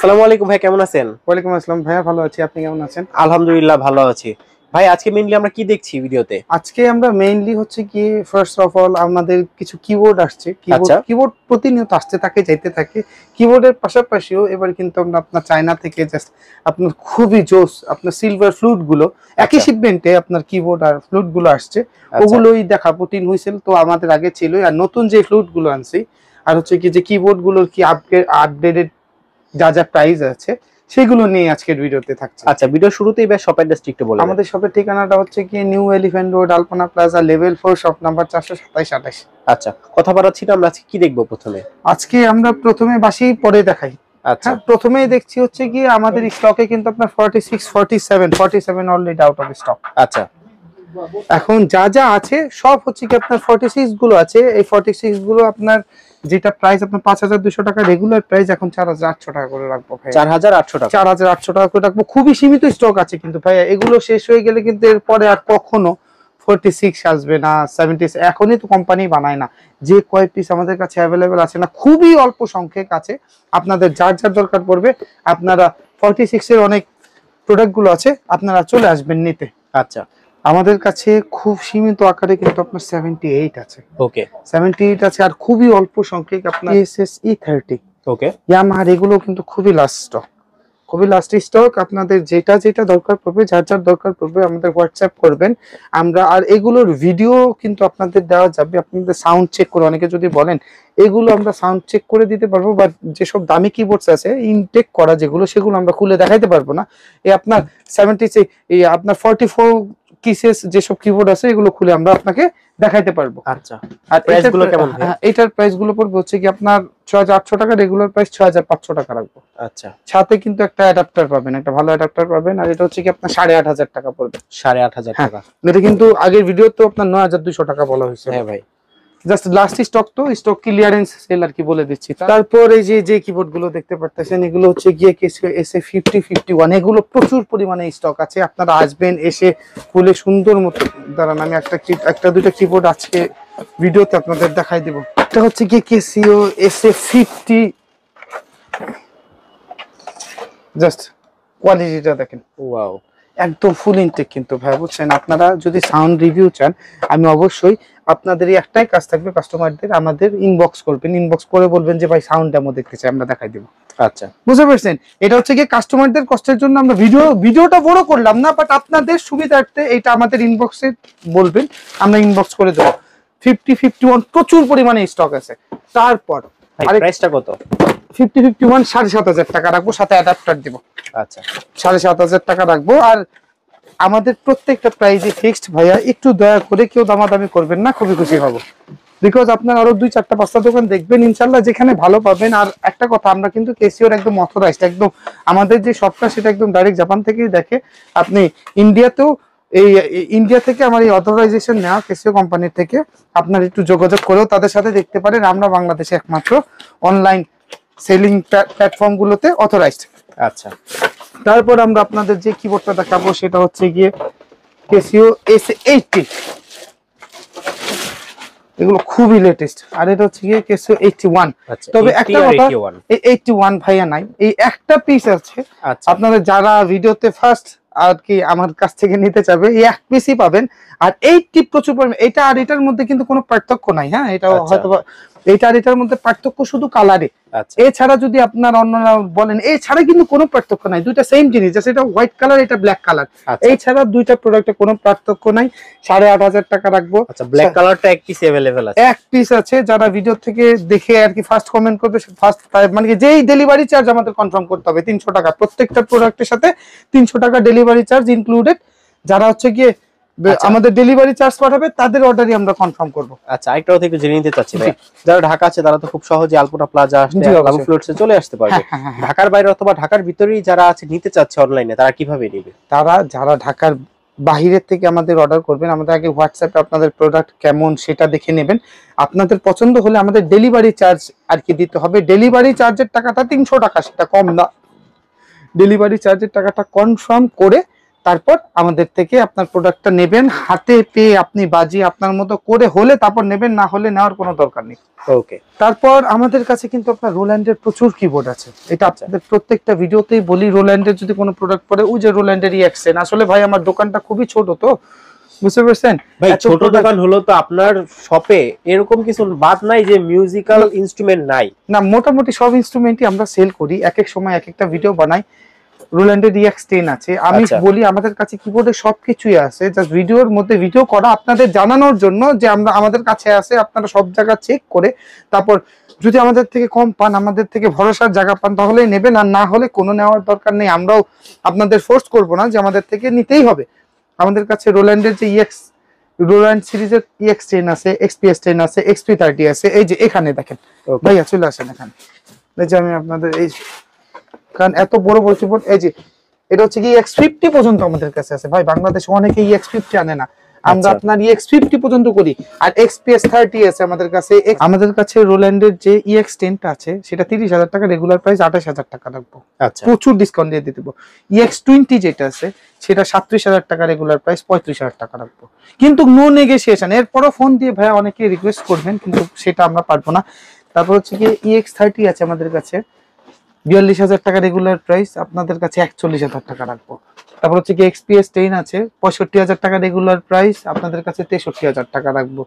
আসসালামু আলাইকুম ভাই, কেমন আছেন? ওয়ালাইকুম আসসালাম ভাইয়া, ভালো আছি। আপনি কেমন আছেন? আলহামদুলিল্লাহ ভালো আছি। ভাই আজকে মেইনলি আমরা কি দেখছি ভিডিওতে? আজকে আমরা মেইনলি হচ্ছে কি ফার্স্ট অফ অল আমাদের কিছু কিবোর্ড আসছে। আচ্ছা। কিবোর্ড প্রতিনিয়ত আসতে থাকে যাইতে থাকে। কিবোর্ডের পাশাপাশিও এবার কিন্তু আমরা আপনার চায়না থেকে জাস্ট আপনার খুবই জোস আপনার সিলভার ফ্লুট গুলো একই শিপমেন্টে আপনার কিবোর্ড আর ফ্লুট গুলো আসছে। ওগুলোই দেখাবো। টিন হুইসেল তো আমাদের আগে ছিল, আর নতুন যে ফ্লুট গুলো আনছি আর হচ্ছে কি যে কিবোর্ড গুলোর কি আপডেটেড যা যা প্রাইস আছে সেগুলো নিয়ে আজকের ভিডিওতে থাকছে। আচ্ছা, ভিডিও শুরুতেই বেশ শপের অ্যাড্রেসটি একটু বলুন। আমাদের শপের ঠিকানাটা হচ্ছে কি নিউ এলিফ্যান্ট রোড, আলপনা প্লাজা, লেভেল 4, শপ নাম্বার 427-28। আচ্ছা, কথা বাড়াচ্ছি না, আমরা আজকে কি দেখবো প্রথমে? আজকে আমরা প্রথমে বাসি পরে দেখাই। আচ্ছা, প্রথমেই দেখছি হচ্ছে কি আমাদের স্টকে কিন্তু আপনার 46, 47 অলরেডি আউট অফ স্টক। আচ্ছা, এখন যা যা আছে সব হচ্ছে কি আপনার 46 গুলো আছে। এই 46 গুলো আপনার যেটা প্রাইস আপনার 5200 টাকা রেগুলার প্রাইস, এখন 4800 টাকা করে রাখবো ভাই। 4800 টাকা, 4800 টাকা করে রাখবো। খুবই সীমিত স্টক আছে কিন্তু ভাইয়া, এগুলো শেষ হয়ে গেলে কিন্তু এরপরে আর কখনো 46 আসবে না, 70। এখনই তো কোম্পানি বানায় না, যে কয় পিস আমাদের কাছে অ্যাভেলেবেল আছে না, খুবই অল্প সংখ্যক আছে। আপনাদের যার যার দরকার পড়বে আপনারা 46 এর অনেক প্রোডাক্ট গুলো আছে, আপনারা চলে আসবেন নিতে। আচ্ছা, আমাদের কাছে খুব সীমিত আকারে কিন্তু আপনার 78 আছে। ওকে, 78 আছে, আর খুবই অল্প সংখ্যক আপনার এসএস E30। ওকে, ইয়ামাহার এগুলো কিন্তু খুবই লাস্ট স্টক, খুবই লাস্ট স্টক। আপনাদের যেটা যেটা দরকার পড়বে, যার যার দরকার পড়বে আমাদের হোয়াটসঅ্যাপ করবেন আমরা, আর এগুলোর ভিডিও কিন্তু আপনাদের দেওয়া যাবে। আপনাদের সাউন্ড চেক করে, অনেকে যদি বলেন এগুলো আমরা সাউন্ড চেক করে দিতে পারবো, বা যেসব দামি কিবোর্ডস আছে ইনটেক করা যেগুলো, সেগুলো আমরা খুলে দেখাইতে পারবো না। এই আপনার 76 এই আপনার 44 কিসেস যেসব কিবোর্ড আছে এগুলো খুলে আমরা আপনাকে দেখাইতে পারবো। আচ্ছা, আর প্রাইস গুলো কেমন হয়? এটার প্রাইস গুলো পড়বে হচ্ছে কি আপনার 6800 টাকা, রেগুলার প্রাইস 6500 টাকা রাখবো। আচ্ছা, সাথে কিন্তু একটা অ্যাডাপ্টার পাবেন, একটা ভালো অ্যাডাপ্টার পাবেন, আর এটা হচ্ছে কি আপনার 8500 টাকা পড়বে। 8500 টাকা। এটা কিন্তু আগের ভিডিওতে আপনার 9200 টাকা বলা হয়েছে। হ্যাঁ ভাই, জাস্ট লাস্ট স্টক, তো স্টক ক্লিয়ারেন্স সেল আর কি বলে দিচ্ছি। তারপর এই যে কিবোর্ড গুলো দেখতে পারতেছেন এগুলো হচ্ছে গিয়ে SA50, 51, এগুলো প্রচুর পরিমাণে স্টক আছে। আপনারা আসবেন, এসে খুলে সুন্দর মতো, দাঁড়ান আমি একটা দুইটা কিবোর্ড আজকে ভিডিওতে আপনাদের দেখাই দেব। এটা হচ্ছে গিয়ে কেসিও SA50, জাস্ট কোয়ালিটিটা দেখেন, ওয়াও, একদম ফুল ইনটেক কিন্তু ভাই, বুঝছেন? আপনারা যদি সাউন্ড রিভিউ চান, আমি অবশ্যই আপনাদের একটাই কাজ থাকবে, কাস্টমারদের আমাদের ইনবক্স করবেন, ইনবক্স করে বলবেন যে ভাই সাউন্ড ডেমো দেখতে চাই, আমরা দেখাই দেব। আচ্ছা, বুঝতে পারছেন? এটা হচ্ছে কি কাস্টমারদের কষ্টের জন্য আমরা ভিডিওটা বড় করলাম না, বাট আপনাদের সুবিধার্থে এটা আমাদের ইনবক্সে বলবেন, আমরা ইনবক্স করে দেবো। 50, 51 প্রচুর পরিমাণে স্টক আছে। তারপর প্রাইসটা কত? 50, 51 7500 টাকা রাখবো, সাথে অ্যাডাপ্টার দিব। আচ্ছা, 7500 টাকা রাখবো। আর আমাদের প্রত্যেকটা প্রাইসই ফিক্সড ভাইয়া, একটু দয়া করে কেউ দামাদামি করবেন না, খুবই খুশি হব। বিকজ আপনার আরো 2, 4টা 5টা দোকান দেখবেন ইনশাল্লাহ, যেখানে ভালো পাবেন। আর একটা কথা, আমরা কিন্তু কেসিওর একদম অথরাইজড, একদম আমাদের যে শপটা সেটা একদম ডাইরেক্ট জাপান থেকেই দেখে। আপনি ইন্ডিয়াতেও ইন্ডিয়া থেকে আমার এই অথরাইজেশন নেওয়া কেসিও কোম্পানির থেকে, আপনার একটু যোগাযোগ করেও তাদের সাথে দেখতে পারেন। আমরা বাংলাদেশে একমাত্র অনলাইন সেলিং প্ল্যাটফর্ম গুলোতে অথরাইজড। আচ্ছা, তারপর আমরা আপনাদের যে কিবোর্ডটা দেখাবো সেটা হচ্ছে গিয়ে কেসিও SA80, এগুলো খুবই লেটেস্ট। আর এটা হচ্ছে গিয়ে কেসিও 81। তবে একটা কথা, এই 81 ভাইয়া নাই, এই একটা পিস আছে। আপনাদের যারা ভিডিওতে ফার্স্ট আর কি আমার কাছ থেকে নিতে চাবে, এই এক পিসই পাবেন। আর 80 প্রচুর পরিমাণে, এটা আর এটার মধ্যে কিন্তু কোনো পার্থক্য নাই। হ্যাঁ, এটা হয়তো এটা আর এটার মধ্যে পার্থক্য শুধু কালারে। এছাড়া যদি আপনার অন্যরা বলেন, এছাড়া কিন্তু কোনো পার্থক্য নাই, দুইটা সেম জিনিস, জাস্ট এটা হোয়াইট কালার, এটা ব্ল্যাক কালার। এছাড়া দুইটা প্রোডাক্টে কোনো পার্থক্য নাই। 8500 টাকা রাখবো। আচ্ছা, ব্ল্যাক কালারটা এক পিস अवेलेबल আছে, এক পিস আছে। যারা ভিডিও থেকে দেখে আর কি ফার্স্ট কমেন্ট করবে, ফার্স্ট মানে কি যেই ডেলিভারি চার্জ আমাদের কনফার্ম করতে হবে 300 টাকা, প্রত্যেকটা প্রোডাক্টের সাথে 300 টাকা ডেলিভারি চার্জ ইনক্লুডেড। যারা হচ্ছে গিয়ে আমাদের ডেলিভারি চার্জ পাঠাবে তাদের অর্ডারই আমরা কনফার্ম করব। আচ্ছা, আরেকটাও থেকে জেনে নিতে চাচ্ছি ভাই, যারা ঢাকা আছে তারা তো খুব সহজে আলপনা প্লাজা আসতে লাভ ফ্লোরসে চলে আসতে পারবে। ঢাকার বাইরে অথবা ঢাকার ভিতরেই যারা আছে নিতে চাচ্ছে অনলাইনে, তারা কিভাবে নেবে? যারা ঢাকার বাহিরের থেকে আমাদের অর্ডার করবেন, আমাদের আগে হোয়াটসঅ্যাপে আপনাদের প্রোডাক্ট কেমন সেটা দেখে নেবেন। আপনাদের পছন্দ হলে আমাদের ডেলিভারি চার্জ আর কি দিতে হবে। ডেলিভারি চার্জের টাকাটা 300 টাকা, সেটা কম না। ডেলিভারি চার্জের টাকাটা কনফার্ম করে তারপর আমাদের থেকে আপনার প্রোডাক্টটা নেবেন, হাতে পেয়ে আপনি বাজিয়ে আপনার মতো করে হলে তারপর নেবেন, না হলে নেওয়ার কোনো দরকার নেই। ওকে। তারপর আমাদের কাছে কিন্তু আপনার রোল্যান্ডের প্রচুর কিবোর্ড আছে, এটা আপনাদের প্রত্যেকটা ভিডিওতেই বলি। রোল্যান্ডের যদি কোনো প্রোডাক্ট পড়ে, ওই যে রোল্যান্ডের EX10, আসলে ভাই আমার দোকানটা খুবই ছোট, তো বুঝতে পারছেন ভাই ছোট দোকান হলো তো আপনার শপে এরকম কিছু বাদ নাই যে মিউজিক্যাল ইনস্ট্রুমেন্ট নাই? না, মোটামুটি সব ইনস্ট্রুমেন্টই আমরা সেল করি, এক এক সময় এক একটা ভিডিও বানাই। রোল্যান্ডের EX10 আছে, আমি বলি আমাদের কাছে কিবোর্ডে সবকিছুই আছে, জাস্ট ভিডিওর মধ্যে ভিডিও করা আপনাদের জানানোর জন্য যে আমরা আমাদের কাছে আছে, আপনারা সব জায়গা চেক করে তারপর যদি আমাদের থেকে কম পান, আমাদের থেকে ভরসার জায়গা পান, তাহলেই নেবেন, আর না হলে কোনো নেওয়ার দরকার নেই। আমরাও আপনাদের ফোর্স করব না যে আমাদের থেকে নিতেই হবে। আমাদের কাছে রোল্যান্ডের যে রোল্যান্ড সিরিজের EX10 আছে, XPS10 আছে, XP30 আছে, এই যে এখানে দেখেন ভাইয়া চলে আসেন এখানে, এই যে আমি আপনাদের এই, কারণ এত বড় বড় কিবোর্ড, এই যে এটা হচ্ছে কি EX50 পর্যন্ত আমাদের কাছে আছে ভাই। বাংলাদেশে অনেকে EX50 আনে না, আমরা আপনার EX50 পর্যন্ত করি। আর XPS30 আছে আমাদের কাছে। আমাদের কাছে রোল্যান্ডের যে EX10টা আছে সেটা 30,000 টাকা, রেগুলার প্রাইস 28,000 টাকা রাখবো, প্রচুর ডিসকাউন্ট দিয়ে দিব। EX20 যেটা আছে সেটা 37,000 টাকা, রেগুলার প্রাইস 35,000 টাকা রাখবো, কিন্তু নো নেগোসিয়েশন। এরপরও ফোন দিয়ে ভাই অনেকে রিকোয়েস্ট করবেন, কিন্তু সেটা আমরা পারবো না। তারপর হচ্ছে কি EX30 আছে আমাদের কাছে 42,000 টাকা, রেগুলার প্রাইস আপনাদের কাছে 41,000 টাকা রাখবো। তারপর হচ্ছে কি XPS10 আছে 65,000 টাকা, রেগুলার প্রাইস আপনাদের কাছে 63,000 টাকা রাখবো।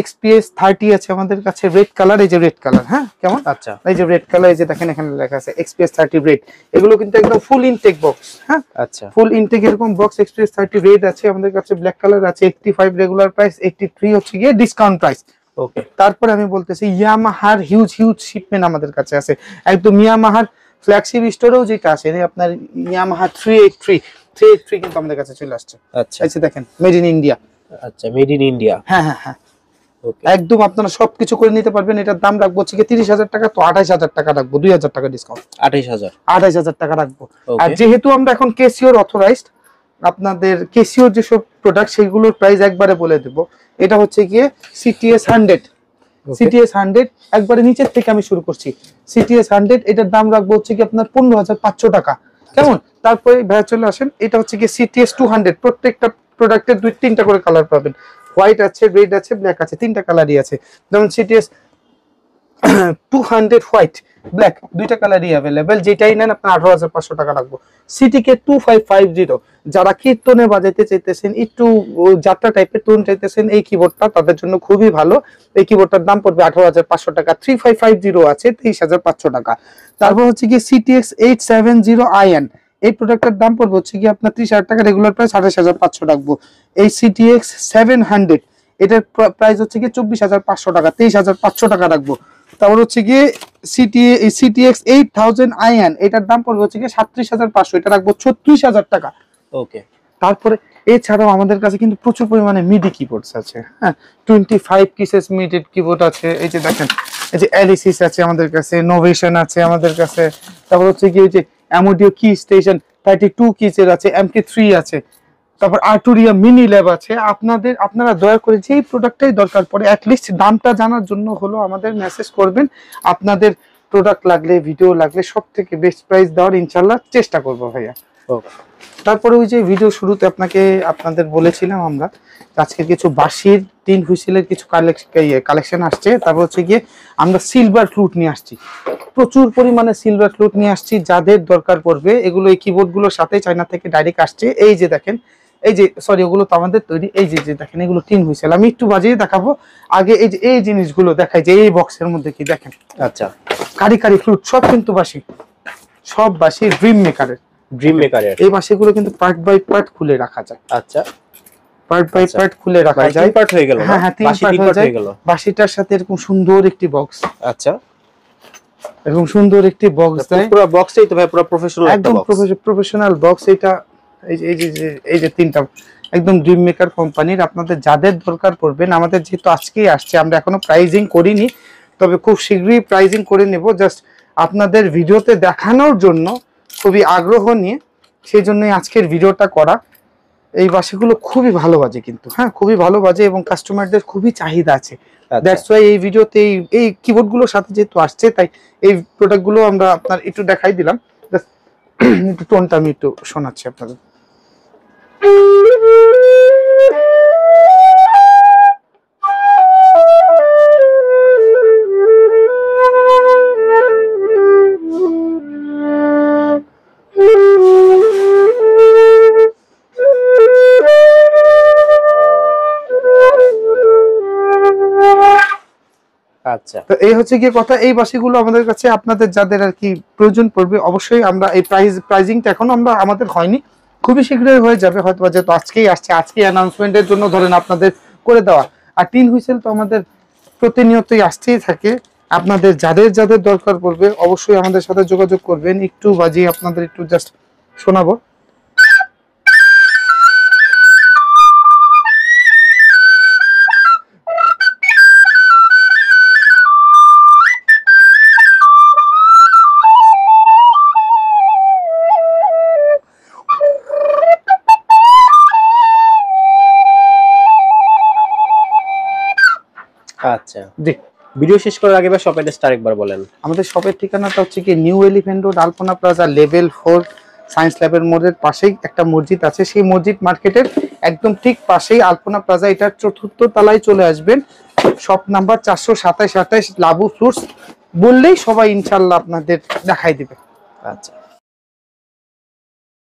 XPS30 আছে আমাদের কাছে রেড কালার, এই যে রেড কালার, হ্যাঁ কেমন, আচ্ছা এই যে রেড কালার, এই যে দেখেন এখানে লেখা আছে XPS30 রেড। এগুলো কিন্তু একদম ফুল ইনটেক বক্স, হ্যাঁ আচ্ছা ফুল ইনটেক এরকম বক্স। XPS30 রেড আছে আমাদের কাছে, ব্ল্যাক কালার আছে 85, রেগুলার প্রাইস 83 হচ্ছে গিয়ে ডিসকাউন্ট প্রাইস। ওকে। তারপরে আমি বলতেছি ইয়ামাহার হিউজ শিপমেন্ট আমাদের কাছে আছে, একদম ইয়ামাহার ফ্ল্যাগশিপ স্টোরেও যেটা আছে আপনার ইয়ামাহা 383 কিন্তু আমাদের কাছে চলে আসছে। আচ্ছা এই যে দেখেন মেড ইন ইন্ডিয়া। আচ্ছা মেড ইন ইন্ডিয়া, হ্যাঁ হ্যাঁ হ্যাঁ ওকে, একদম আপনারা সবকিছু করে নিতে পারবেন। এটার দাম রাখবো হচ্ছে 30,000 টাকা, তো 28,000 টাকা রাখবো, 2,000 টাকা ডিসকাউন্ট, 28,000 টাকা রাখবো। আর যেহেতু আমরা এখন কেসিওর অথরাইজড, আপনাদের কেসিওর যেসব প্রোডাক্ট সেগুলোর প্রাইস একবারে বলে দেব। এটা হচ্ছে গিয়ে CTS 100 একবারে নিচের থেকে আমি শুরু করছি। CTS 100 এটার দাম রাখবো হচ্ছে কি আপনার 15,500 টাকা, কেমন। তারপরে ভাইয়া চলে আসেন, এটা হচ্ছে কি CTS 200, প্রত্যেকটা প্রোডাক্টের 2-3টা করে কালার পাবেন, হোয়াইট আছে, রেড আছে, ব্ল্যাক আছে, 3টা কালারই আছে। যেমন CTS 200 হোয়াইট ব্ল্যাক, 2টা কালারই अवेलेबल, যেটাই নেন আপনার 18,500 টাকা রাখবো। CTK 2550 যারা কীর্তনে বাজাইতে চাইতেছেন, একটু যাত্রা টাইপের টোন চাইতেছেন, এই কিবোর্ডটা তাদের জন্য খুবই ভালো। এই কিবোর্ডটার দাম পড়বে 18,500 টাকা। 3550 আছে 23,500 টাকা। তারপর হচ্ছে কি CTX 870 IN, এই প্রোডাক্টের দাম পড়বে হচ্ছে কি আপনার 30,000 টাকা, রেগুলার প্রাইস 28,500 রাখবো। এই CTX 700 এটার প্রাইস হচ্ছে কি 24,500 টাকা, 23,500 টাকা রাখবো। তারপর হচ্ছে গিয়ে CTX 8000 IN, এটার দাম পড়বে হচ্ছে গিয়ে 37,500, এটা রাখবো 36,000 টাকা। ওকে। তারপরে এছাড়াও আমাদের কাছে কিন্তু প্রচুর পরিমাণে মিডি কিবোর্ডস আছে, হ্যাঁ 25 পিসেস মিডি কিবোর্ড আছে। এই যে দেখেন, এই যে অ্যালিসিস আছে আমাদের কাছে, নোভেশন আছে আমাদের কাছে। তারপর হচ্ছে কি যে অ্যামোডিও কি স্টেশন 32 কিসের আছে, MK3 আছে। তারপর আর্টুরিয়া মিনি ল্যাব আছে। আপনারা দয়া করে যেই প্রোডাক্টটাই দরকার পড়ে অ্যাটলিস্ট দামটা জানার জন্য হলো আমাদের মেসেজ করবেন। আপনাদের প্রোডাক্ট লাগলে, ভিডিও লাগলে সবথেকে বেস্ট প্রাইস দেওয়ার ইনশাআল্লাহ চেষ্টা করব ভাইয়া। তারপরে ওই যে ভিডিও শুরুতে আপনাদের বলেছিলাম আমরা আজকে কিছু বাঁশির তিন হুইসেলের কিছু কালেকশন আসছে। তারপর হচ্ছে গিয়ে আমরা সিলভার ফ্লুট নিয়ে আসছি, প্রচুর পরিমাণে সিলভার ফ্লুট নিয়ে আসছি। যাদের দরকার পড়বে, এগুলো এই কিবোর্ডগুলোর সাথে চায়না থেকে ডাইরেক্ট আসছে। এই যে দেখেন, এই যে সরি ওগুলো তো আমাদের তৈরি। এই যে দেখেন এগুলো টিন হুইসেল, আমি একটু বাজিয়ে দেখাবো আগে। এই যে এই জিনিসগুলো দেখাই যে এই বক্সের মধ্যে কি দেখেন, আচ্ছা কারি ফ্লুট সব কিন্তু বাঁশি, সব বাঁশি ড্রিম মেকারের। এই বাঁশিগুলো কিন্তু পার্ট বাই পার্ট খুলে রাখা যায়। আচ্ছা পার্ট বাই পার্ট খুলে রাখা যায়, পার্ট হয়ে গেল। হ্যাঁ হ্যাঁ, তিন পার্ট হয়ে গেল। বাঁশিটার সাথে এরকম সুন্দর একটি বক্স, আচ্ছা এরকম সুন্দর একটি বক্স দেয়। পুরো বক্সটাই তো ভাই পুরো প্রফেশনাল, একদম প্রফেশনাল বক্স। এটা এই যে তিনটা একদম ড্রিম মেকার কোম্পানির। আপনাদের যাদের দরকার পড়বেন, আমাদের যেহেতু আজকেই আসছে, আমরা এখনো প্রাইজিং করিনি, তবে খুব শীঘ্রই প্রাইজিং করে নেব। জাস্ট আপনাদের ভিডিওতে দেখানোর জন্য খুবই আগ্রহ নিয়ে, সেই জন্যই আজকের ভিডিওটা করা। এই বাঁশিগুলো খুবই ভালো বাজে কিন্তু, হ্যাঁ খুবই ভালো বাজে এবং কাস্টমারদের খুবই চাহিদা আছে। দ্যাটস ওয়াই এই ভিডিওতে এই কিবোর্ডগুলোর সাথে যেহেতু আসছে, তাই এই প্রোডাক্টগুলো আমরা আপনার একটু দেখাই দিলাম। একটু টোনটা আমি একটু শোনাচ্ছি আপনাদের। আচ্ছা, তো এই হচ্ছে গিয়ে কথা। এই বাঁশিগুলো আমাদের কাছে আপনাদের যাদের আর কি প্রয়োজন পড়বে, অবশ্যই আমরা এই প্রাইজিংটা এখন আমরা আমাদের হয়নি, খুবই শীঘ্রই হয়ে যাবে হয়তো, যেহেতু আজকেই আসছে, আজকেই অ্যানাউন্সমেন্টের জন্য ধরেন আপনাদের করে দেওয়া। আর টিন হুইসেল তো আমাদের প্রতিনিয়তই আসতেই থাকে। আপনাদের যাদের যাদের দরকার পড়বে অবশ্যই আমাদের সাথে যোগাযোগ করবেন। একটু বাজিয়ে আপনাদের একটু জাস্ট শোনাবো। আচ্ছা জি, ভিডিও শেষ করার আগে বা শপের অ্যাড্রেসটা আরেকবার বলেন। আমাদের শপের ঠিকানাটা হচ্ছে কি নিউ এলিফ্যান্ট রোড, আলপনা প্লাজা, লেভেল 4 সায়েন্স ল্যাবের মোড়ের পাশেই একটা মসজিদ আছে, সেই মসজিদ মার্কেটের একদম ঠিক পাশেই আলপনা প্লাজা, এটার 4র্থ তলায় চলে আসবেন। শপ নাম্বার 427-28 লাবু ফ্রুটস বললেই সবাই ইনশাআল্লাহ আপনাদের দেখাই দিবে। আচ্ছা।